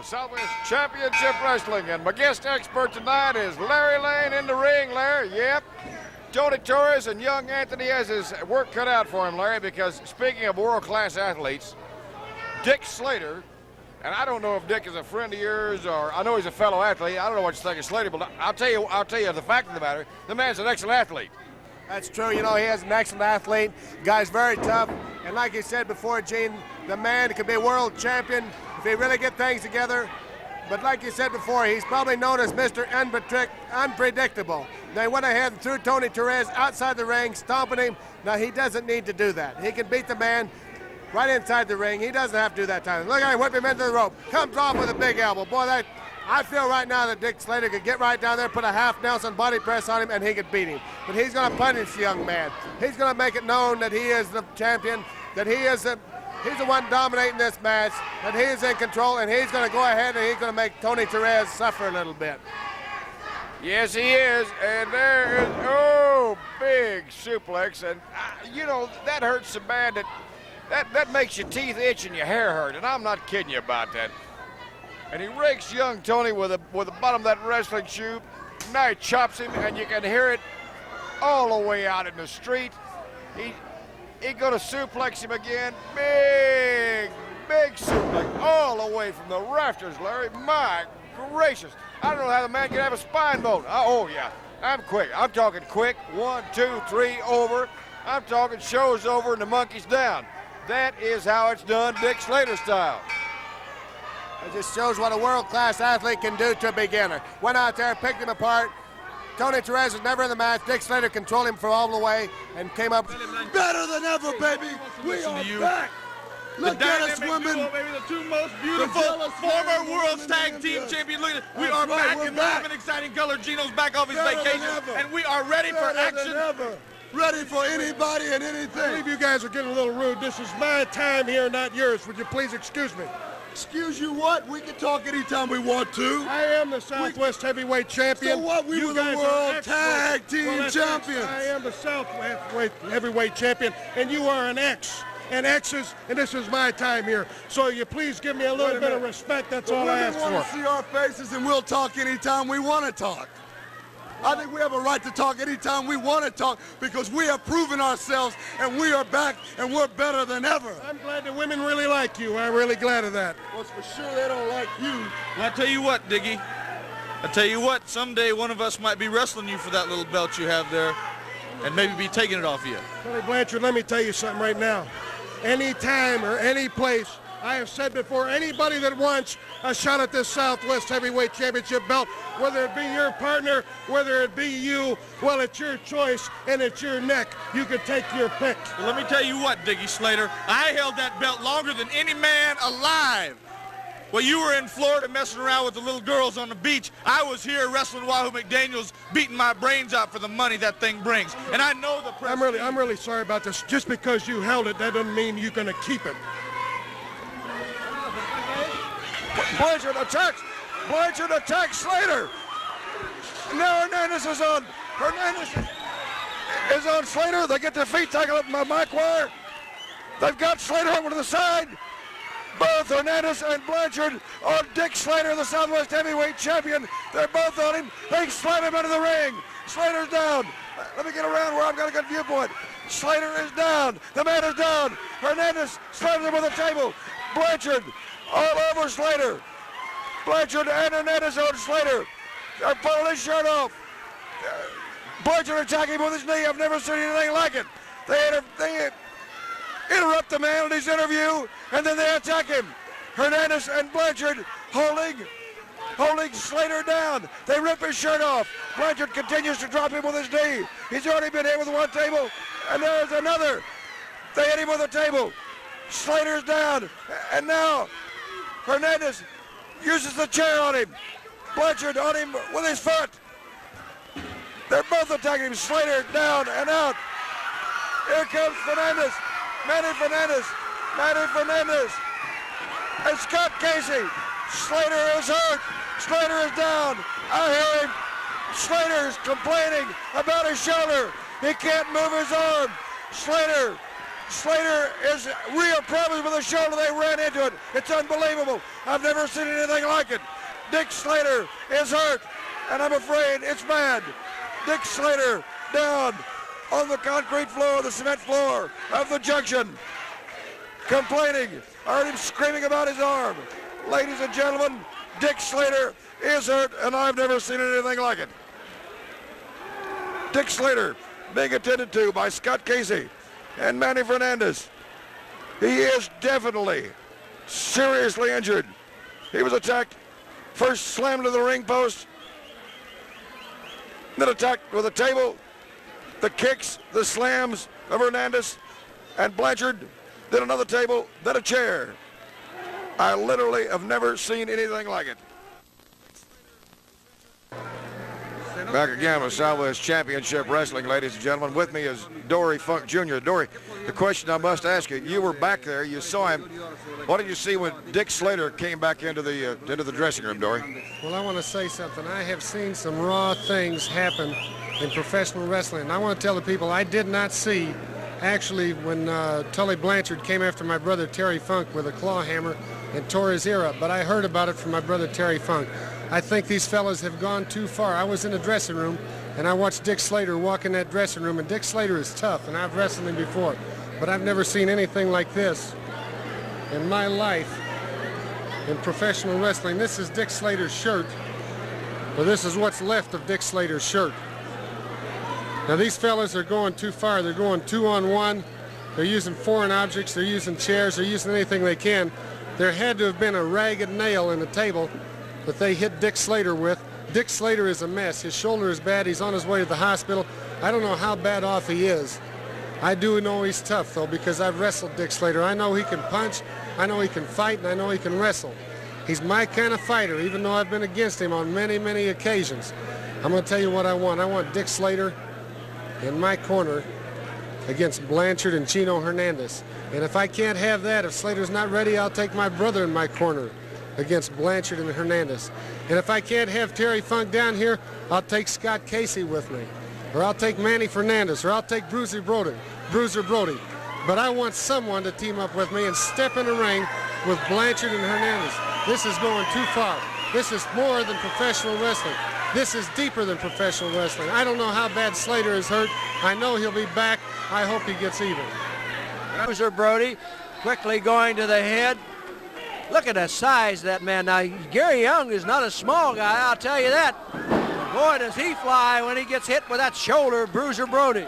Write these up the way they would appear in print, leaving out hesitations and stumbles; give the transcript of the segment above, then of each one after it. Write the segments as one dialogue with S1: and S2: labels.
S1: Southwest Championship Wrestling, and my guest expert tonight is Larry Lane in the ring. Larry, yep. Tony Torres and young Anthony has his work cut out for him, Larry, because speaking of world-class athletes, Dick Slater, and I don't know if Dick is a friend of yours or I know he's a fellow athlete. I don't know what you think of Slater, but I'll tell you the fact of the matter, the man's an excellent athlete.
S2: That's true. You know, he is an excellent athlete. Guy's very tough. And like you said before, Gene, the man could be a world champion if he really get things together. But like you said before, he's probably known as Mr. Unpredictable. They went ahead and threw Tony Torres outside the ring, stomping him. Now, he doesn't need to do that. He can beat the man right inside the ring. He doesn't have to do that time. Look at him, whip him into the rope. Comes off with a big elbow. Boy, I feel right now that Dick Slater could get right down there, put a half Nelson body press on him, and he could beat him. But he's going to punish the young man. He's going to make it known that he is the champion, that he's the one dominating this match, that he is in control, and he's going to go ahead and he's going to make Tony Torres suffer a little bit.
S1: Yes, he is, and there is, big suplex, and you know, that hurts so bad that makes your teeth itch and your hair hurt, and I'm not kidding you about that. And he rakes young Tony with the bottom of that wrestling shoe. Now he chops him, and you can hear it all the way out in the street. He's going to suplex him again. Big suplex all the way from the rafters, Larry. My gracious. I don't know how the man can have a spine bone. Oh, yeah. I'm quick. I'm talking quick. 1, 2, 3, over. I'm talking show's over and the monkey's down. That is how it's done, Dick Slater style.
S2: It just shows what a world-class athlete can do to a beginner. Went out there, picked him apart. Tony Torres was never in the match. Dick Slater controlled him for all the way and came up.
S3: Better than ever, baby. We are back. Look at us, women.
S4: Maybe the two most beautiful former World Tag Team Champions. Look at we are back in live and exciting color. Gino's back off his vacation, and we are ready for action.
S3: Ready for anybody and anything.
S5: I believe you guys are getting a little rude. This is my time here, not yours. Would you please excuse me?
S3: Excuse you what? We can talk anytime we want to.
S5: I am the Southwest Heavyweight Champion.
S3: So what? We were the World Tag Team Champions.
S5: I am the Southwest Heavyweight Champion, and you are an X. And X's, and this is my time here. So you please give me a little bit of respect. That's all I ask for.
S3: We want to see our faces, and we'll talk anytime we want to talk. I think we have a right to talk anytime we want to talk because we have proven ourselves and we are back and we're better than ever.
S5: I'm glad the women really like you. I'm really glad of that.
S3: Well, for sure they don't like you.
S4: Well, I tell you what, Diggy. I tell you what, someday one of us might be wrestling you for that little belt you have there and maybe be taking it off you.
S5: Tony Blanchard, let me tell you something right now. Any time or any place, I have said before, anybody that wants a shot at this Southwest Heavyweight Championship belt, whether it be your partner, whether it be you, well, it's your choice and it's your neck. You can take your pick.
S4: Well, let me tell you what, Diggy Slater, I held that belt longer than any man alive. Well, you were in Florida messing around with the little girls on the beach. I was here wrestling Wahoo McDaniels, beating my brains out for the money that thing brings. And I know the press.
S5: I'm really sorry about this. Just because you held it, that doesn't mean you're going to keep it.
S1: Blanchard attacks Slater. Now Hernandez is on. Hernandez is on Slater. They get their feet tangled up in my mic wire. They've got Slater over to the side. Both Hernandez and Blanchard on Dick Slater, the Southwest Heavyweight Champion. They're both on him. They slam him into the ring. Slater's down. Let me get around where I've got a good viewpoint. Slater is down. The man is down. Hernandez slams him with a table. Blanchard all over Slater. Blanchard and Hernandez on Slater. They're pulling his shirt off. Blanchard attacking him with his knee. I've never seen anything like it. They interrupt the man in his interview, and then they attack him. Hernandez and Blanchard holding Slater down. They rip his shirt off. Blanchard continues to drop him with his knee. He's already been hit with one table, and there's another. They hit him with a table. Slater's down, and now Hernandez uses the chair on him. Blanchard on him with his foot. They're both attacking him. Slater down and out. Here comes Fernandez. Manny Fernandez. And Scott Casey. Slater is hurt. Slater is down. I hear him. Slater's complaining about his shoulder. He can't move his arm. Slater Slater is real problems with the shoulder. They ran into it. It's unbelievable. I've never seen anything like it. Dick Slater is hurt, and I'm afraid it's bad. Dick Slater down on the concrete floor, the cement floor of the junction, complaining. I heard him screaming about his arm. Ladies and gentlemen, Dick Slater is hurt, and I've never seen anything like it. Dick Slater being attended to by Scott Casey and Manny Fernandez. He is definitely seriously injured. He was attacked, first slammed to the ring post, then attacked with a table, the kicks, the slams of Hernandez and Blanchard, then another table, then a chair. I literally have never seen anything like it. Back again with Southwest Championship Wrestling, ladies and gentlemen. With me is Dory Funk Jr. Dory, the question I must ask you, you were back there, you saw him. What did you see when Dick Slater came back into the dressing room, Dory?
S5: Well, I want to say something. I have seen some raw things happen in professional wrestling. And I want to tell the people I did not see, actually, when Tully Blanchard came after my brother Terry Funk with a claw hammer and tore his ear up. But I heard about it from my brother Terry Funk. I think these fellas have gone too far. I was in the dressing room, and I watched Dick Slater walk in that dressing room, and Dick Slater is tough, and I've wrestled him before. But I've never seen anything like this in my life in professional wrestling. This is Dick Slater's shirt. Well, this is what's left of Dick Slater's shirt. Now, these fellas are going too far. They're going 2-on-1. They're using foreign objects. They're using chairs. They're using anything they can. There had to have been a ragged nail in the table that they hit Dick Slater with. Dick Slater is a mess. His shoulder is bad. He's on his way to the hospital. I don't know how bad off he is. I do know he's tough, though, because I've wrestled Dick Slater. I know he can punch, I know he can fight, and I know he can wrestle. He's my kind of fighter, even though I've been against him on many, many occasions. I'm going to tell you what I want. I want Dick Slater in my corner against Blanchard and Chino Hernandez. And if I can't have that, if Slater's not ready, I'll take my brother in my corner against Blanchard and Hernandez. And if I can't have Terry Funk down here, I'll take Scott Casey with me. Or I'll take Manny Fernandez, or I'll take Bruiser Brody. But I want someone to team up with me and step in the ring with Blanchard and Hernandez. This is going too far. This is more than professional wrestling. This is deeper than professional wrestling. I don't know how bad Slater is hurt. I know he'll be back. I hope he gets even.
S6: Bruiser Brody quickly going to the head. Look at the size of that man. Now, Gary Young is not a small guy, I'll tell you that. Boy, does he fly when he gets hit with that shoulder of Bruiser Brody.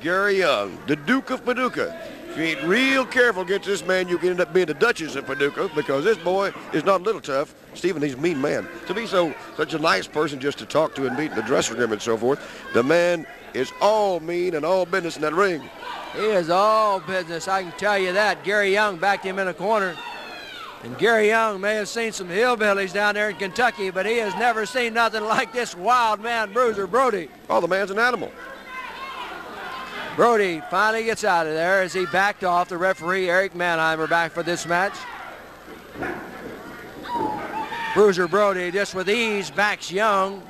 S7: Gary Young, the Duke of Paducah. If you ain't real careful against this man, you can end up being the Duchess of Paducah, because this boy is not a little tough. Stephen, he's a mean man. To be such a nice person just to talk to and meet in the dressing room and so forth, the man is all mean and all business in that ring.
S6: He is all business, I can tell you that. Gary Young backed him in a corner. And Gary Young may have seen some hillbillies down there in Kentucky, but he has never seen nothing like this wild man, Bruiser Brody.
S7: Oh, the man's an animal.
S6: Brody finally gets out of there as he backed off. The referee, Eric Mannheimer, back for this match. Bruiser Brody just with ease backs Young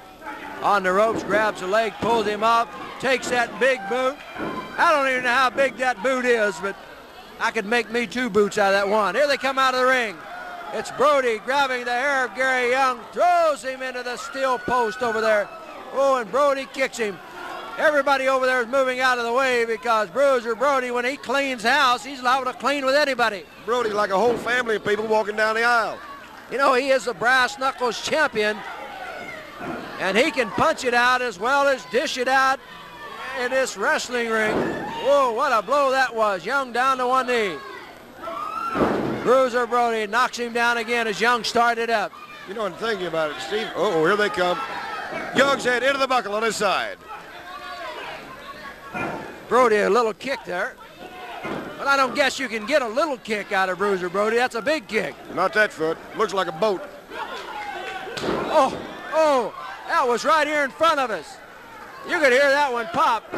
S6: on the ropes, grabs the leg, pulls him up, takes that big boot. I don't even know how big that boot is, but I could make me 2 boots out of that one. Here they come out of the ring. It's Brody grabbing the hair of Gary Young, throws him into the steel post over there. Oh, and Brody kicks him. Everybody over there is moving out of the way because Bruiser Brody, when he cleans house, he's allowed to clean with anybody.
S7: Brody like a whole family of people walking down the aisle.
S6: You know, he is the brass knuckles champion, and he can punch it out as well as dish it out in this wrestling ring. Whoa, what a blow that was. Young down to one knee. Bruiser Brody knocks him down again as Young started up.
S7: You know, I'm thinking about it, Steve. Oh, here they come. Young's head into the buckle on his side.
S6: Brody, a little kick there. But I don't guess you can get a little kick out of Bruiser Brody. That's a big kick.
S7: Not that foot. Looks like a boat.
S6: Oh, that was right here in front of us. You could hear that one pop.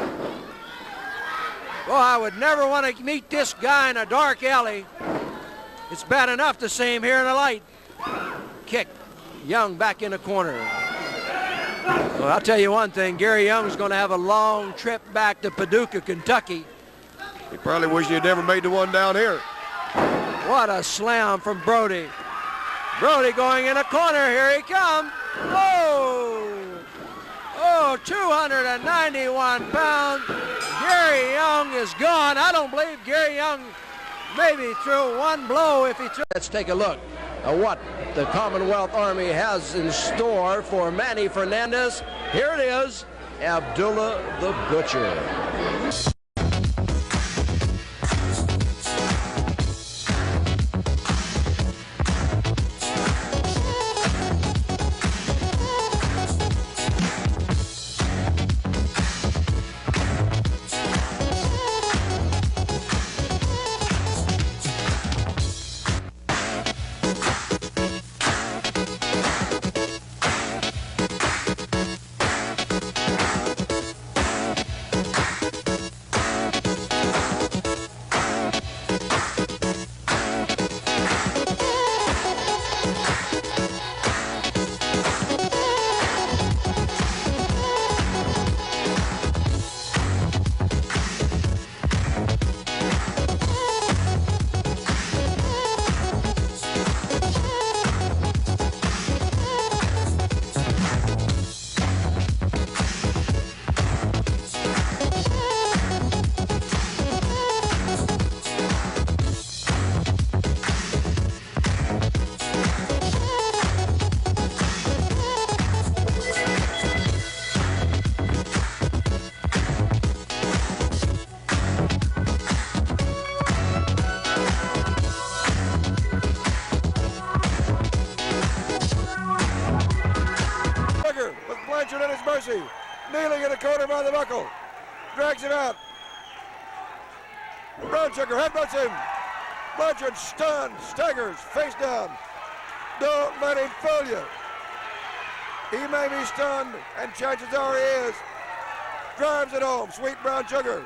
S6: Well, I would never want to meet this guy in a dark alley. It's bad enough to see him here in the light. Kick. Young back in the corner. Well, I'll tell you one thing. Gary Young's going to have a long trip back to Paducah, Kentucky.
S7: He probably wished he'd never made the one down here.
S6: What a slam from Brody. Brody going in a corner. Here he comes. Oh! Oh, 291 pounds. Gary Young is gone. I don't believe Gary Young maybe threw one blow if he threw. Let's take a look at what the Commonwealth Army has in store for Manny Fernandez. Here it is, Abdullah the Butcher.
S1: Blanchard at his mercy. Kneeling in the corner by the buckle. Drags him out. Brown Sugar headbutts him. Blanchard stunned, staggers, face down. Don't let him fool you. He may be stunned, and chances are he is. Drives it home, Sweet Brown Sugar.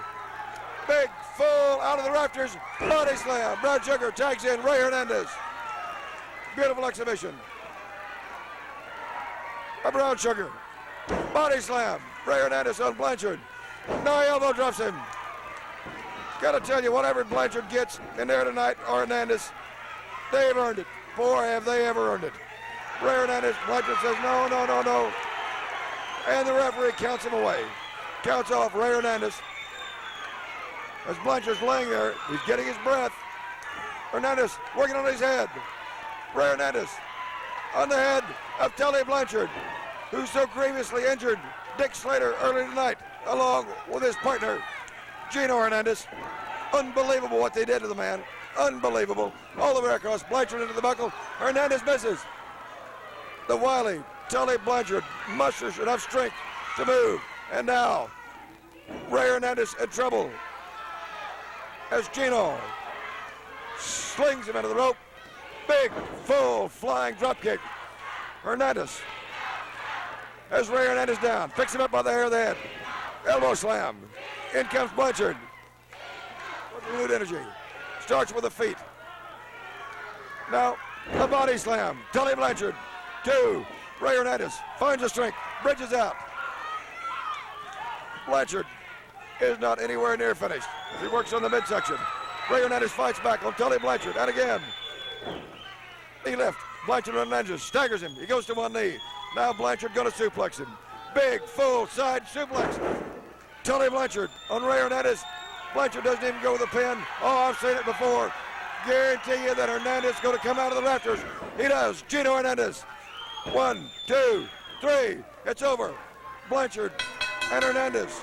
S1: Big, full, out of the rafters, body slam. Brown Sugar tags in Ray Hernandez. Beautiful exhibition. A Brown Sugar. Body slam. Ray Hernandez on Blanchard. No elbow drops him. Gotta tell you, whatever Blanchard gets in there tonight, or Hernandez, they've earned it. Boy, have they ever earned it. Ray Hernandez, Blanchard says no, no, no, no. And the referee counts him away. Counts off Ray Hernandez. As Blanchard's laying there, he's getting his breath. Hernandez working on his head. Ray Hernandez on the head of Tully Blanchard, who's so grievously injured Dick Slater early tonight, along with his partner, Gino Hernandez. Unbelievable what they did to the man. Unbelievable. All the way across, Blanchard into the buckle. Hernandez misses. The wily Tully Blanchard musters enough strength to move. And now, Ray Hernandez in trouble as Gino slings him into the rope. Big, full, flying dropkick. Hernandez has Ray Hernandez down. Picks him up by the hair of the head. Elbow slam. In comes Blanchard. With renewed energy. Starts with the feet. Now, the body slam. Tully Blanchard. 2. Ray Hernandez finds the strength. Bridges out. Blanchard is not anywhere near finished. He works on the midsection. Ray Hernandez fights back on Tully Blanchard. And again. Knee left. Blanchard Hernandez staggers him. He goes to one knee. Now Blanchard going to suplex him. Big, full side suplex. Tully Blanchard on Ray Hernandez. Blanchard doesn't even go with a pin. Oh, I've seen it before. Guarantee you that Hernandez is going to come out of the rafters. He does. Gino Hernandez. 1, 2, 3. It's over. Blanchard and Hernandez